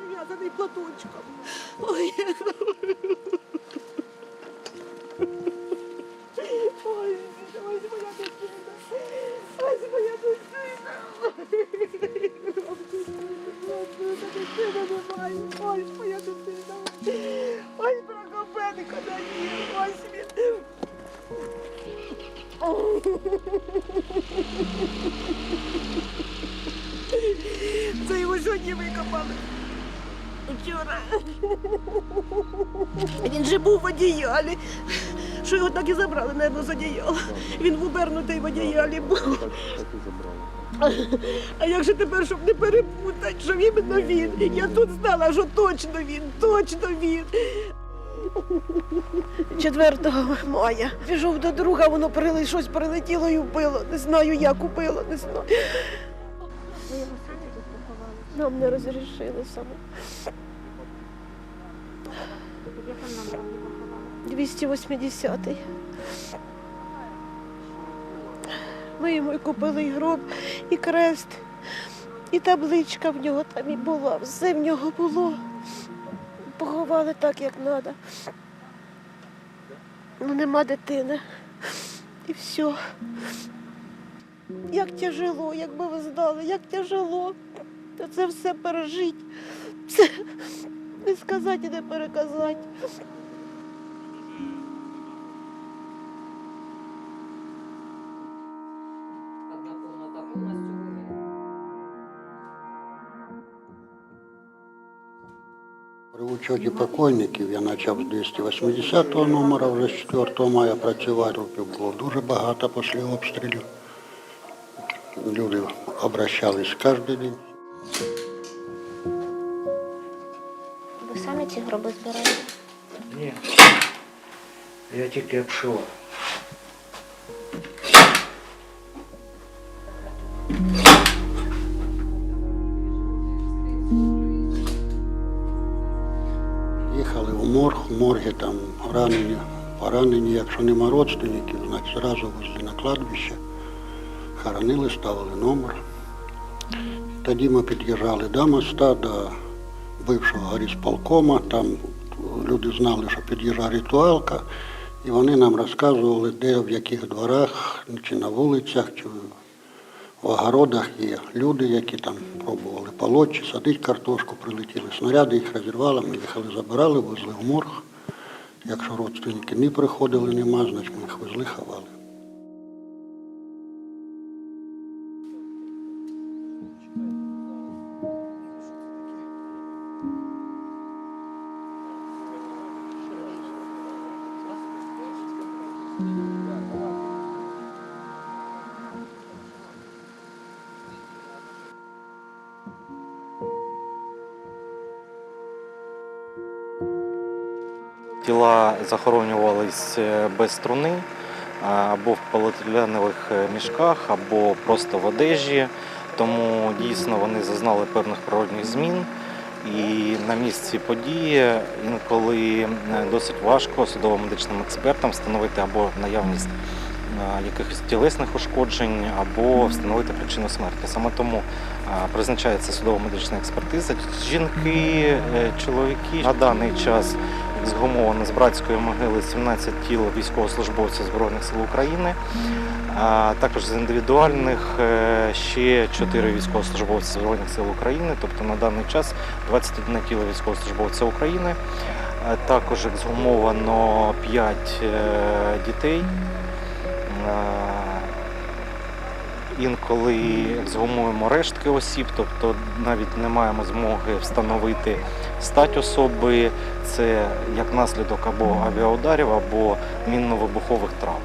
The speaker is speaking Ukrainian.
В'язаний платочком. Ой. Ой, ось моя дитина. Ось моя дитина. Дитина немає. Ось моя дитина. Ось Прокопенко Даніл. Ось він. Це його сьогодні викопали. Вчора. Він же був в одіялі. Що його так і забрали, мабуть, з одіяла. Він в обернутий в одіялі був. А як же тепер, щоб не перепутати, що іменно він? Я тут знала, що точно він, точно він. 4 мая. Пішов до друга, воно щось прилетіло і вбило. Не знаю, як убило, не знаю. Ви його самі тут поховали? Нам не розрішили саме. Під яким номером ви поховали? 280-й. Ми йому і купили і гроб, і крест, і табличка в нього там і була. Все в нього було. Поховали так, як треба. Ну, нема дитини. І все. Як тяжело, якби ви знали, як тяжело. Це все пережити. Це не сказати і не переказати. При учеті покойників я почав з 280 номера, вже з 4 мая працювати. Трупів було дуже багато після обстрілів. Люди обращались кожен день. Ви самі ці гроби збираєте? Ні, я тільки обшивав. Їхали в морг, в моргі там поранені, якщо нема родственників, значить зразу везли на кладбище, хоронили, ставили номер. Тоді ми під'їжджали до моста, до бившого горисполкома, там люди знали, що під'їжджає ритуалка, і вони нам розказували, де, в яких дворах, чи на вулицях, чи в огородах є люди, які там пробували полоть, чи садити картошку, прилетіли снаряди, їх розірвали, ми їхали, забирали, везли в морг. Якщо родственники не приходили, нема, значить ми їх везли, ховали. Тіла захоронювались без труни, або в поліетиленових мішках, або просто в одежі, тому дійсно вони зазнали певних природних змін. І на місці події інколи досить важко судово-медичним експертам встановити або наявність якихось тілесних ушкоджень, або встановити причину смерті. Саме тому призначається судово-медична експертиза. Жінки, чоловіки. На даний час ексгумовано з братської могили 17 тіл військовослужбовців Збройних сил України. Також з індивідуальних ще 4 військовослужбовці Збройних сил України, тобто на даний час 21 тіло військовослужбовця України. Також ексгумовано 5 дітей. Інколи ексгумуємо рештки осіб, тобто навіть не маємо змоги встановити стать особи, це як наслідок або авіаударів, або мінно-вибухових травм.